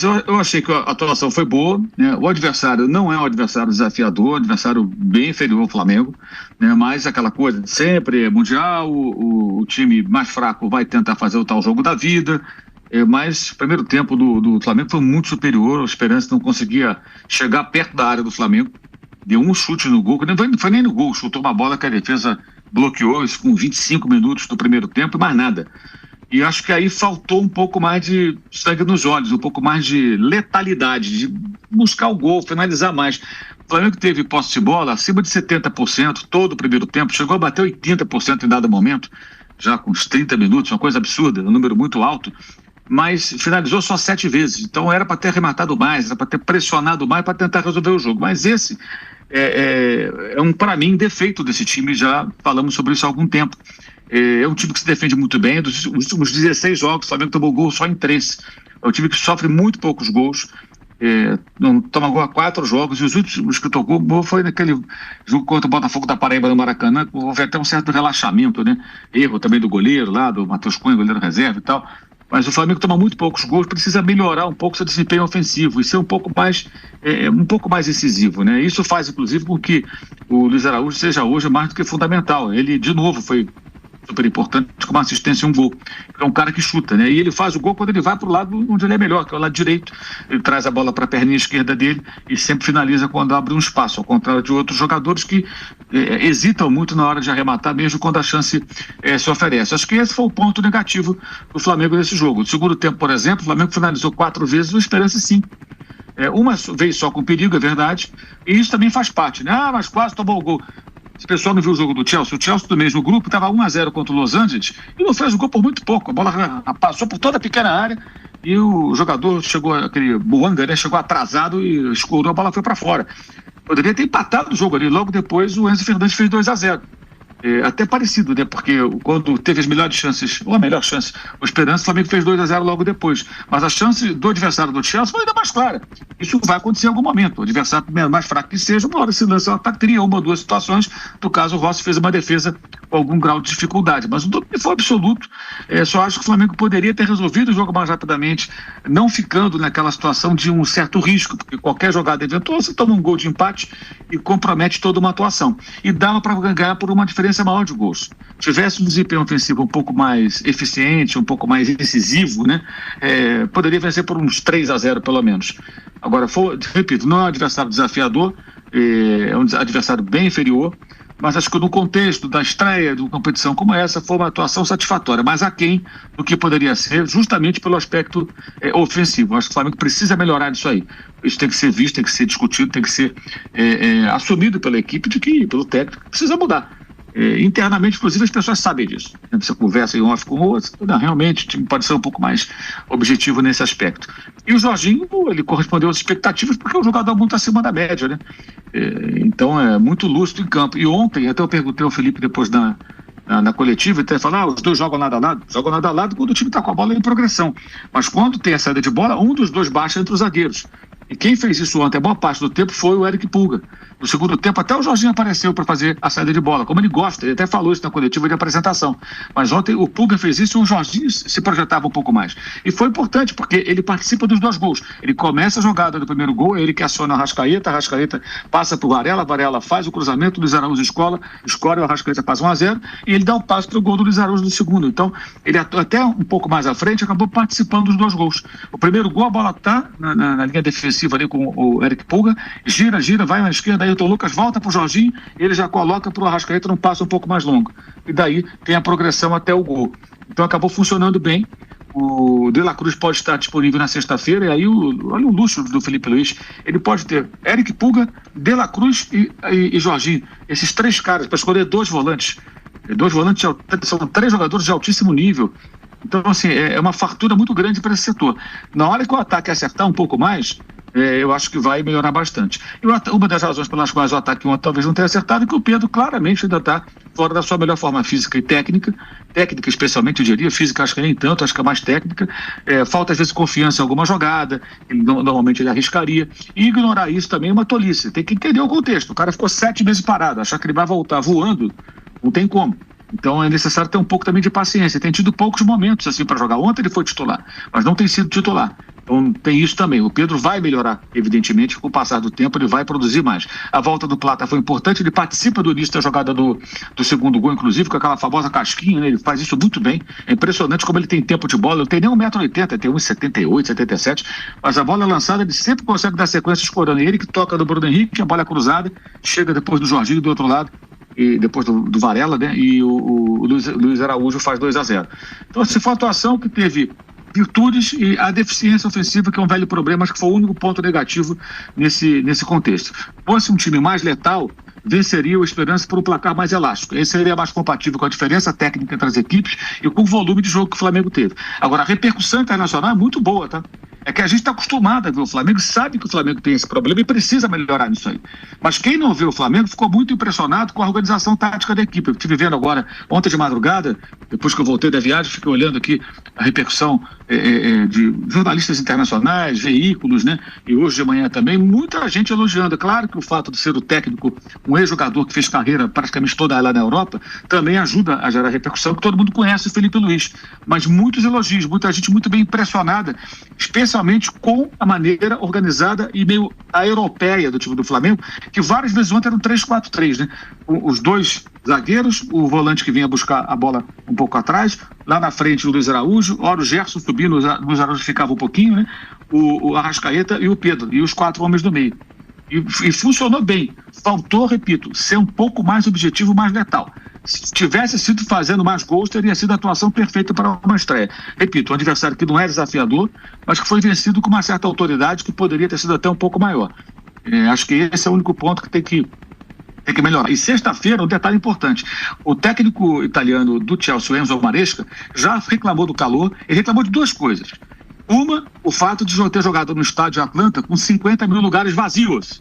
eu achei que a atuação foi boa, né? O adversário não é um adversário desafiador, um adversário bem inferior ao Flamengo, né? Mas aquela coisa de sempre, é mundial, o time mais fraco vai tentar fazer o tal jogo da vida, mas o primeiro tempo do Flamengo foi muito superior, o Esperance não conseguia chegar perto da área do Flamengo, deu um chute no gol, que não foi nem no gol, chutou uma bola que a defesa bloqueou, isso com 25 minutos do primeiro tempo e mais nada. E acho que aí faltou um pouco mais de sangue nos olhos, um pouco mais de letalidade, de buscar o gol, finalizar mais. O Flamengo teve posse de bola acima de 70% todo o primeiro tempo, chegou a bater 80% em dado momento, já com uns 30 minutos, uma coisa absurda, um número muito alto, mas finalizou só 7 vezes. Então era para ter arrematado mais, era para ter pressionado mais para tentar resolver o jogo. Mas esse para mim, defeito desse time, já falamos sobre isso há algum tempo. É um time que se defende muito bem. Dos últimos 16 jogos, o Flamengo tomou gol só em 3. É um time que sofre muito poucos gols. Não toma gol a 4 jogos. E os últimos que tomou gol foi naquele jogo contra o Botafogo da Paraíba no Maracanã. Houve até um certo relaxamento, né? Erro também do goleiro lá, do Matheus Cunha, goleiro reserva e tal. Mas o Flamengo toma muito poucos gols, precisa melhorar um pouco seu desempenho ofensivo e ser um pouco mais incisivo, né? Isso faz, inclusive, com que o Luiz Araújo seja hoje mais do que fundamental. Ele, de novo, foi super importante com uma assistência e um gol. É um cara que chuta, né? E ele faz o gol quando ele vai para o lado onde ele é melhor, que é o lado direito. Ele traz a bola para a perninha esquerda dele e sempre finaliza quando abre um espaço, ao contrário de outros jogadores que hesitam muito na hora de arrematar, mesmo quando a chance se oferece. Acho que esse foi o ponto negativo do Flamengo nesse jogo. No segundo tempo, por exemplo, o Flamengo finalizou 4 vezes, o Esperance 5. Uma vez só com perigo, é verdade, e isso também faz parte, né? Mas quase tomou o gol. Se o pessoal não viu o jogo do Chelsea, o Chelsea do mesmo grupo estava 1-0 contra o Los Angeles e não fez o gol por muito pouco. A bola passou por toda a pequena área e o jogador chegou, aquele Buanga, né, chegou atrasado e escorou, a bola foi para fora. Poderia ter empatado o jogo ali. Logo depois o Enzo Fernandes fez 2-0. Até parecido, né? Porque quando teve as melhores chances, ou a melhor chance, o Esperance, o Flamengo fez 2-0 logo depois. Mas a chance do adversário do Chelsea foi ainda mais clara. Isso vai acontecer em algum momento. O adversário mais fraco que seja, uma hora se lança um ataque, teria uma ou duas situações. No caso, o Rossi fez uma defesa com algum grau de dificuldade. Mas o domínio foi absoluto. Só acho que o Flamengo poderia ter resolvido o jogo mais rapidamente, não ficando naquela situação de um certo risco, porque qualquer jogada eventual, você toma um gol de empate e compromete toda uma atuação. E dava para ganhar por uma diferença maior de gols. Tivesse um desempenho ofensivo um pouco mais eficiente, um pouco mais incisivo, né? Poderia vencer por uns 3-0 pelo menos. Agora, repito, não é um adversário desafiador, é um adversário bem inferior, mas acho que no contexto da estreia de uma competição como essa, foi uma atuação satisfatória, mas aquém do que poderia ser, justamente pelo aspecto ofensivo. Acho que o Flamengo precisa melhorar isso aí. Isso tem que ser visto, tem que ser discutido, tem que ser assumido pela equipe, pelo técnico, que precisa mudar. Internamente, inclusive, as pessoas sabem disso. Você conversa em off com o outro, realmente o time pode ser um pouco mais objetivo nesse aspecto. E o Jorginho, ele correspondeu às expectativas porque é um jogador muito acima da média, né? Então é muito lúcido em campo. E ontem, até eu perguntei ao Felipe depois na coletiva, até falar, os dois jogam lado a lado. Jogam lado a lado quando o time está com a bola em progressão. Mas quando tem a saída de bola, um dos dois baixa entre os zagueiros. E quem fez isso ontem, a boa parte do tempo, foi o Eric Pulga. No segundo tempo, até o Jorginho apareceu para fazer a saída de bola, como ele gosta, ele até falou isso na coletiva de apresentação. Mas ontem o Pulga fez isso e o Jorginho se projetava um pouco mais. E foi importante, porque ele participa dos 2 gols. Ele começa a jogada do primeiro gol, é ele que aciona a Arrascaeta passa para o Varela faz o cruzamento, o Luiz Araújo escora, o Arrascaeta faz 1-0, e ele dá o passo para o gol do Luiz Araújo no segundo. Então, ele até um pouco mais à frente, acabou participando dos 2 gols. O primeiro gol, a bola está na linha defensiva ali com o Eric Pulga, gira, vai na esquerda, Ayrton Lucas volta para o Jorginho, ele já coloca para o Arrascaeta num passo um pouco mais longo. E daí tem a progressão até o gol. Então acabou funcionando bem. O De La Cruz pode estar disponível na sexta-feira, e aí olha o luxo do Felipe Luiz. Ele pode ter Eric Pulga, De La Cruz e Jorginho. Esses 3 caras, para escolher 2 volantes. 2 volantes são 3 jogadores de altíssimo nível. Então, assim, é uma fartura muito grande para esse setor. Na hora que o ataque acertar um pouco mais, eu acho que vai melhorar bastante. E uma das razões pelas quais o ataque ontem talvez não tenha acertado é que o Pedro claramente ainda está fora da sua melhor forma física e técnica especialmente, eu diria, física acho que nem tanto, acho que é mais técnica. Falta às vezes confiança em alguma jogada, normalmente ele arriscaria, e ignorar isso também é uma tolice. Tem que entender o contexto. O cara ficou 7 meses parado, achar que ele vai voltar voando, não tem como. Então é necessário ter um pouco também de paciência. Tem tido poucos momentos assim para jogar. Ontem ele foi titular, mas não tem sido titular. Então tem isso também. O Pedro vai melhorar, evidentemente, com o passar do tempo ele vai produzir mais. A volta do Plata foi importante, ele participa do início da jogada do segundo gol, inclusive, com aquela famosa casquinha, né? Ele faz isso muito bem. É impressionante como ele tem tempo de bola, não tem nem 1,80 m, tem 1,78 m, 77, mas a bola lançada ele sempre consegue dar sequência escorando. Ele que toca do Bruno Henrique, a bola é cruzada, chega depois do Jorginho do outro lado, e depois do Varela, né? E o Luiz Araújo faz 2-0. Então, essa foi uma atuação que teve virtudes e a deficiência ofensiva, que é um velho problema, acho que foi o único ponto negativo nesse contexto. Fosse um time mais letal, venceria o Esperança por um placar mais elástico. Esse seria mais compatível com a diferença técnica entre as equipes e com o volume de jogo que o Flamengo teve. Agora, a repercussão internacional é muito boa, tá? É que a gente está acostumado a ver o Flamengo, sabe que o Flamengo tem esse problema e precisa melhorar nisso aí. Mas quem não vê o Flamengo ficou muito impressionado com a organização tática da equipe. Eu estive vendo agora, ontem de madrugada, depois que eu voltei da viagem, fiquei olhando aqui a repercussão de jornalistas internacionais, veículos, né? E hoje de manhã também, muita gente elogiando. É claro que o fato de ser o técnico, um ex-jogador que fez carreira praticamente toda lá na Europa, também ajuda a gerar repercussão, que todo mundo conhece o Felipe Luiz. Mas muitos elogios, muita gente muito bem impressionada, especialmente com a maneira organizada e meio a europeia do time do Flamengo, que várias vezes ontem era um 3-4-3, né? Os dois zagueiros, o volante que vinha buscar a bola um pouco atrás, lá na frente o Luiz Araújo, ora o Gerson subindo, o Luiz Araújo ficava um pouquinho, né? O Arrascaeta e o Pedro, e os 4 homens do meio. E funcionou bem. Faltou, repito, ser um pouco mais objetivo, mais letal. Se tivesse sido fazendo mais gols, teria sido a atuação perfeita para uma estreia. Repito, um adversário que não é desafiador, mas que foi vencido com uma certa autoridade que poderia ter sido até um pouco maior. Acho que esse é o único ponto que tem que melhorar. E sexta-feira, um detalhe importante. O técnico italiano do Chelsea, Enzo Maresca, já reclamou do calor. Ele reclamou de 2 coisas. Uma, o fato de ter jogado no estádio Atlanta com 50 mil lugares vazios.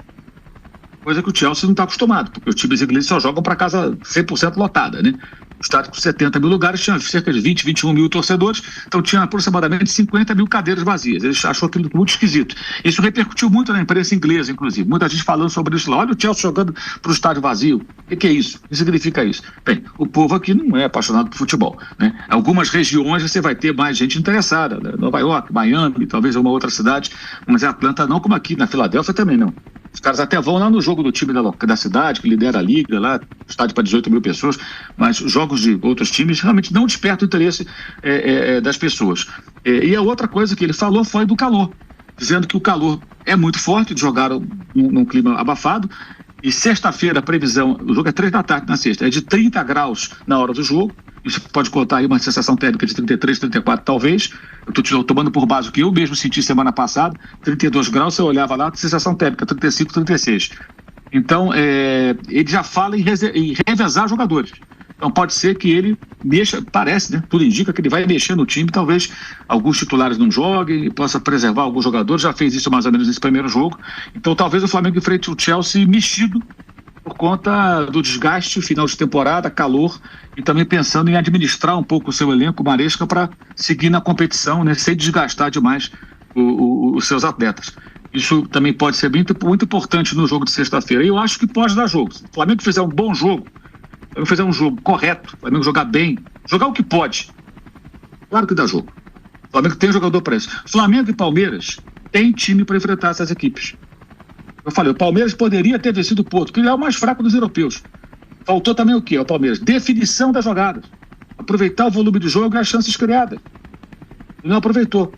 Coisa que o Chelsea não está acostumado, porque os times ingleses só jogam para casa 100% lotada, né? O estádio com 70 mil lugares tinha cerca de 20, 21 mil torcedores, então tinha aproximadamente 50 mil cadeiras vazias. Ele achou aquilo muito esquisito. Isso repercutiu muito na imprensa inglesa, inclusive. Muita gente falando sobre isso lá. Olha o Chelsea jogando para o estádio vazio. O que é isso? O que significa isso? Bem, o povo aqui não é apaixonado por futebol, né? Algumas regiões você vai ter mais gente interessada, né? Nova York, Miami, talvez uma outra cidade, mas em Atlanta não, como aqui, na Filadélfia também não. Os caras até vão lá no jogo do time da cidade, que lidera a liga lá, estádio para 18 mil pessoas, mas jogos de outros times realmente não despertam o interesse das pessoas. E a outra coisa que ele falou foi do calor, dizendo que o calor é muito forte, de jogar num clima abafado, e sexta-feira a previsão, o jogo é 3 da tarde na sexta, é de 30 graus na hora do jogo. Isso pode contar aí uma sensação térmica de 33, 34 talvez. Eu estou tomando por base o que eu mesmo senti semana passada, 32 graus, você olhava lá, sensação térmica, 35, 36. Então, ele já fala em revezar jogadores. Então pode ser que ele mexa, parece, né? Tudo indica que ele vai mexer no time, talvez alguns titulares não joguem e possa preservar alguns jogadores, já fez isso mais ou menos nesse primeiro jogo. Então talvez o Flamengo enfrente o Chelsea mexido por conta do desgaste, final de temporada, calor, e também pensando em administrar um pouco o seu elenco, Maresca, para seguir na competição, né? Sem desgastar demais os seus atletas. Isso também pode ser muito importante no jogo de sexta-feira. E eu acho que pode dar jogo. Se o Flamengo fizer um bom jogo, fazer um jogo correto, o Flamengo jogar bem, jogar o que pode, claro que dá jogo. O Flamengo tem jogador para isso. Flamengo e Palmeiras tem time para enfrentar essas equipes. Eu falei, o Palmeiras poderia ter vencido o Porto, que ele é o mais fraco dos europeus. Faltou também o quê? O Palmeiras, definição das jogadas, aproveitar o volume de jogo e as chances criadas. E não aproveitou.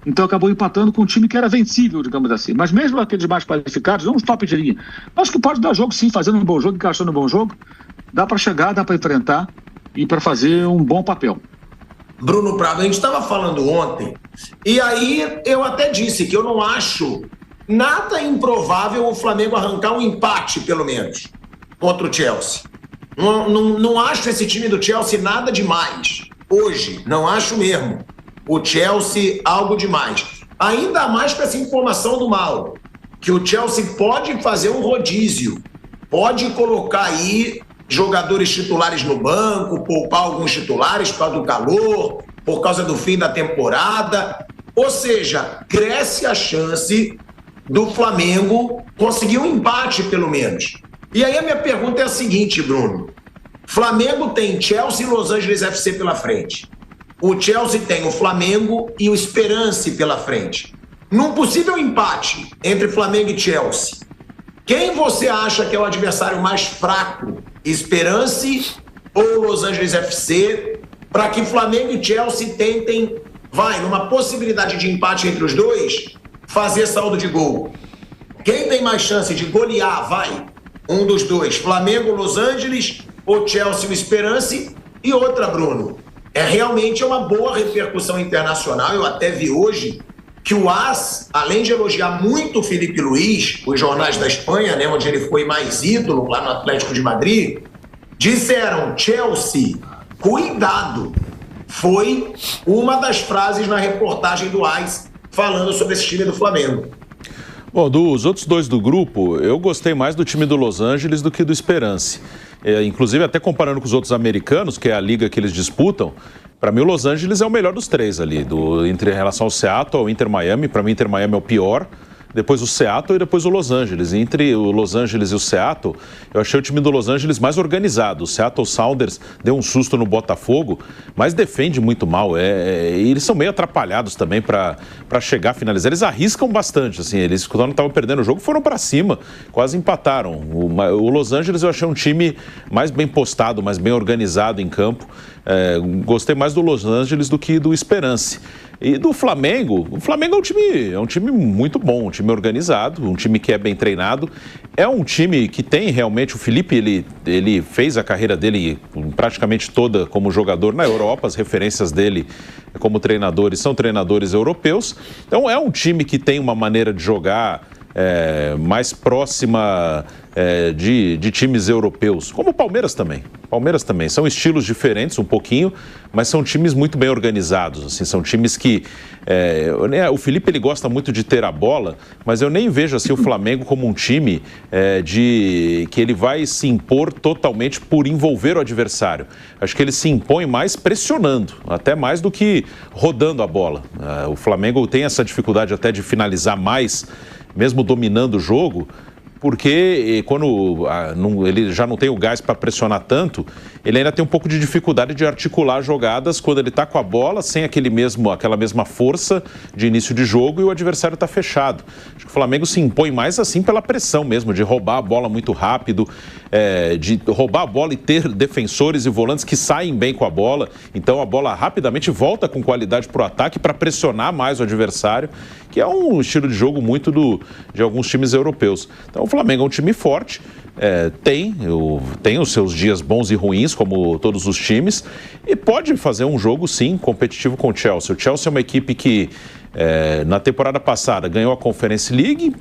Então acabou empatando com um time que era vencível, digamos assim. Mas mesmo aqueles mais qualificados, não os top de linha. Acho que pode dar jogo sim, fazendo um bom jogo, encaixando um bom jogo. Dá para chegar, dá para enfrentar e para fazer um bom papel. Bruno Prado, a gente estava falando ontem, e aí eu até disse que eu não acho nada improvável o Flamengo arrancar um empate, pelo menos, contra o Chelsea. Não acho esse time do Chelsea nada demais. Hoje, não acho mesmo. O Chelsea, algo demais. Ainda mais com essa informação do Mauro, que o Chelsea pode fazer um rodízio, pode colocar aí jogadores titulares no banco, poupar alguns titulares por causa do calor, por causa do fim da temporada. Ou seja, cresce a chance do Flamengo conseguir um empate, pelo menos. E aí a minha pergunta é a seguinte, Bruno. Flamengo tem Chelsea e Los Angeles FC pela frente. O Chelsea tem o Flamengo e o Esperance pela frente. num possível empate entre Flamengo e Chelsea, quem você acha que é o adversário mais fraco? Esperance ou Los Angeles FC? Para que Flamengo e Chelsea tentem, numa possibilidade de empate entre os dois, fazer saldo de gol. Quem tem mais chance de golear, um dos dois, Flamengo, Los Angeles ou Chelsea, o Esperance? E outra, Bruno, realmente uma boa repercussão internacional. Eu até vi hoje que o AS, além de elogiar muito o Filipe Luís, os jornais da Espanha, né, onde ele foi mais ídolo, lá no Atlético de Madrid, disseram: Chelsea, cuidado. Foi uma das frases na reportagem do AS falando sobre esse time do Flamengo. Bom, dos outros dois do grupo, eu gostei mais do time do Los Angeles do que do Esperance. Inclusive, até comparando com os outros americanos, que é a liga que eles disputam, para mim o Los Angeles é o melhor dos três ali, em relação ao Seattle, ao Inter Miami. Para mim, Inter Miami é o pior, depois o Seattle e depois o Los Angeles. Entre o Los Angeles e o Seattle, eu achei o time do Los Angeles mais organizado. O Seattle Sounders deu um susto no Botafogo, mas defende muito mal. E eles são meio atrapalhados também para chegar a finalizar. Eles arriscam bastante, assim. Eles, quando estavam perdendo o jogo, foram para cima, quase empataram. O Los Angeles eu achei um time mais bem postado, mais bem organizado em campo. Gostei mais do Los Angeles do que do Esperance. E do Flamengo, o Flamengo é um time muito bom, um time organizado, um time que é bem treinado. É um time que tem realmente, o Felipe, ele fez a carreira dele praticamente toda como jogador na Europa, as referências dele como treinadores são treinadores europeus. Então é um time que tem uma maneira de jogar mais próxima de times europeus, como o Palmeiras também. São estilos diferentes um pouquinho, mas são times muito bem organizados, assim, são times que o Felipe, ele gosta muito de ter a bola, mas eu nem vejo assim o Flamengo como um time que ele vai se impor totalmente por envolver o adversário. Acho que ele se impõe mais pressionando, até mais do que rodando a bola. O Flamengo tem essa dificuldade até de finalizar mais, mesmo dominando o jogo, porque quando ele já não tem o gás para pressionar tanto, ele ainda tem um pouco de dificuldade de articular jogadas quando ele está com a bola, sem aquela mesma força de início de jogo e o adversário está fechado. Acho que o Flamengo se impõe mais assim pela pressão mesmo, de roubar a bola muito rápido, de roubar a bola e ter defensores e volantes que saem bem com a bola. Então a bola rapidamente volta com qualidade para o ataque para pressionar mais o adversário, que é um estilo de jogo muito de alguns times europeus. Então o Flamengo é um time forte, tem os seus dias bons e ruins, como todos os times, e pode fazer um jogo, sim, competitivo com o Chelsea. O Chelsea é uma equipe que, na temporada passada, ganhou a Conference League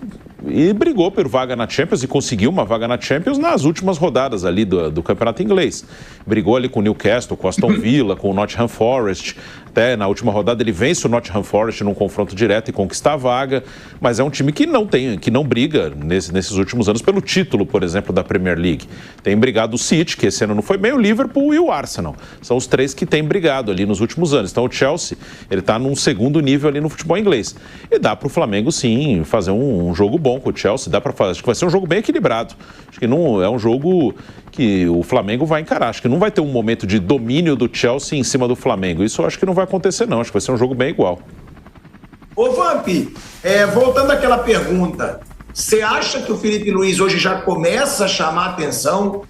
e brigou por vaga na Champions e conseguiu uma vaga na Champions nas últimas rodadas ali do campeonato inglês. Brigou ali com o Newcastle, com o Aston Villa, com o Nottingham Forest. Até na última rodada ele vence o Nottingham Forest num confronto direto e conquista a vaga, mas é um time que não briga nesses últimos anos pelo título, por exemplo, da Premier League. Tem brigado o City, que esse ano não foi bem, o Liverpool e o Arsenal. São os três que têm brigado ali nos últimos anos. Então o Chelsea, ele está num segundo nível ali no futebol inglês. E dá para o Flamengo, sim, fazer um jogo bom com o Chelsea, dá para fazer. Acho que vai ser um jogo bem equilibrado. Acho que não é um jogo que o Flamengo vai encarar. Acho que não vai ter um momento de domínio do Chelsea em cima do Flamengo. Isso eu acho que não vai acontecer, não. Acho que vai ser um jogo bem igual. Ô, Vamp, voltando àquela pergunta, você acha que o Filipe Luís hoje já começa a chamar atenção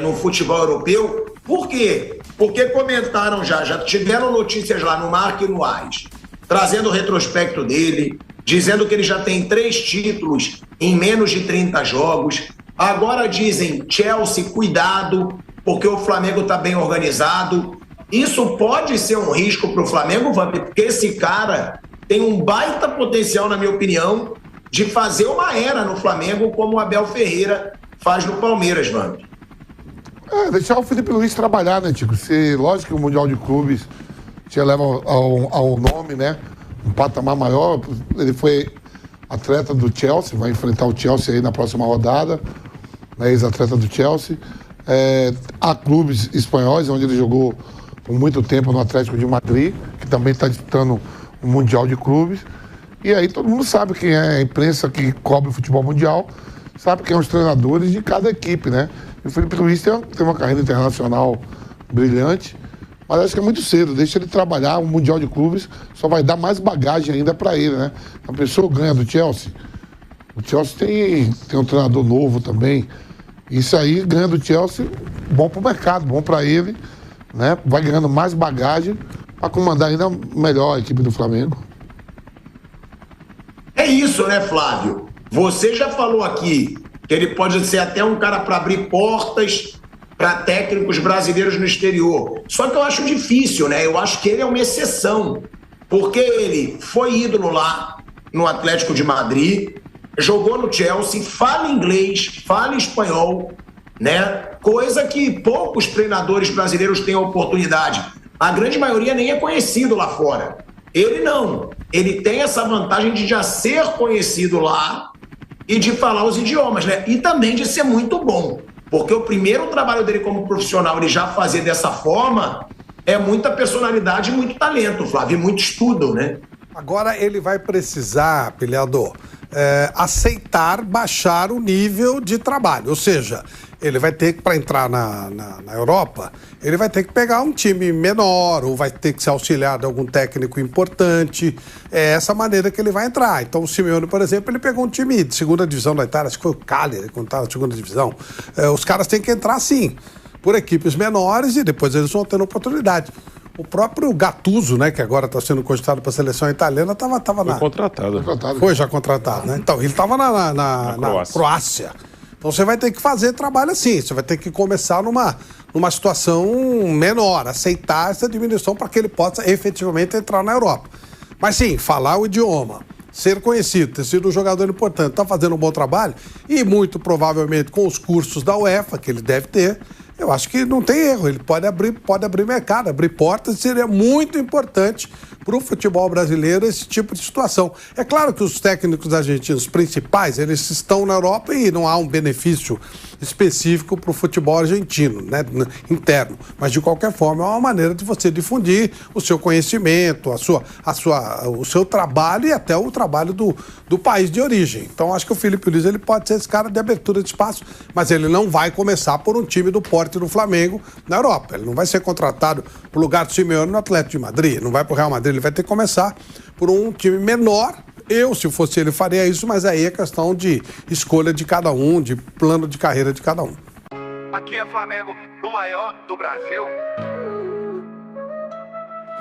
no futebol europeu? Por quê? Porque comentaram já tiveram notícias lá no Marca e no AS, trazendo o retrospecto dele, dizendo que ele já tem 3 títulos em menos de 30 jogos. Agora dizem, Chelsea, cuidado, porque o Flamengo está bem organizado. Isso pode ser um risco para o Flamengo, Vamp, porque esse cara tem um baita potencial, na minha opinião, de fazer uma era no Flamengo, como o Abel Ferreira faz no Palmeiras, Vamp. Deixar o Filipe Luís trabalhar, né, Tico? Lógico que o Mundial de Clubes te leva ao nome, né? Um patamar maior. Ele foi atleta do Chelsea, vai enfrentar o Chelsea aí na próxima rodada, né, ex-atleta do Chelsea. Há clubes espanhóis, onde ele jogou por muito tempo no Atlético de Madrid, que também está disputando o Mundial de Clubes. E aí todo mundo sabe quem é a imprensa que cobre o futebol mundial, sabe quem são os treinadores de cada equipe, né? E o Filipe Luís tem uma carreira internacional brilhante, Mas acho que é muito cedo, deixa ele trabalhar. O Mundial de Clubes só vai dar mais bagagem ainda para ele, né? A pessoa ganha do Chelsea. O Chelsea tem um treinador novo também. Isso aí, ganha do Chelsea, bom para o mercado, bom para ele, né? Vai ganhando mais bagagem para comandar ainda melhor a equipe do Flamengo. É isso, né, Flávio? Você já falou aqui que ele pode ser até um cara para abrir portas para técnicos brasileiros no exterior. Só que eu acho difícil, né? Eu acho que ele é uma exceção, porque ele foi ídolo lá no Atlético de Madrid, jogou no Chelsea, fala inglês, fala espanhol, né? Coisa que poucos treinadores brasileiros têm a oportunidade. A grande maioria nem é conhecido lá fora. Ele não. Ele tem essa vantagem de já ser conhecido lá e de falar os idiomas, né? E também de ser muito bom. Porque o primeiro trabalho dele como profissional, ele já fazer dessa forma, é muita personalidade e muito talento, Flávio, e muito estudo, né? Agora ele vai precisar, Pilhador, aceitar baixar o nível de trabalho. Ou seja, ele vai ter que, para entrar na Europa, ele vai ter que pegar um time menor ou vai ter que se auxiliar de algum técnico importante. É essa maneira que ele vai entrar. Então o Simeone, por exemplo, ele pegou um time de segunda divisão da Itália, acho que foi o Cagliari, quando estava na segunda divisão. Os caras têm que entrar assim, por equipes menores e depois eles vão tendo oportunidade. O próprio Gattuso, né, que agora está sendo cogitado para a seleção italiana, estava Foi contratado. Foi já contratado, né? Então, ele estava na Croácia. Então, você vai ter que fazer trabalho assim. Você vai ter que começar numa situação menor, aceitar essa diminuição para que ele possa efetivamente entrar na Europa. Mas, sim, falar o idioma, ser conhecido, ter sido um jogador importante, está fazendo um bom trabalho e, muito provavelmente, com os cursos da UEFA, que ele deve ter, eu acho que não tem erro, ele pode abrir mercado, abrir portas, seria muito importante para o futebol brasileiro esse tipo de situação. É claro que os técnicos argentinos principais, eles estão na Europa e não há um benefício específico para o futebol argentino, né, interno, mas de qualquer forma é uma maneira de você difundir o seu conhecimento, o seu trabalho e até o trabalho do país de origem. Então acho que o Filipe Luís ele pode ser esse cara de abertura de espaço, mas ele não vai começar por um time do porte do Flamengo na Europa. Ele não vai ser contratado pro lugar do Simeone no Atlético de Madrid, não vai pro Real Madrid, ele vai ter que começar por um time menor. Eu, se fosse ele, faria isso, mas aí é questão de escolha de cada um, de plano de carreira de cada um. Aqui é Flamengo, o maior do Brasil.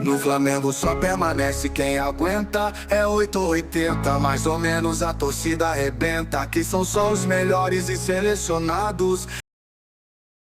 No Flamengo só permanece quem aguenta. É 8 ou 80, mais ou menos a torcida arrebenta. Aqui são só os melhores e selecionados.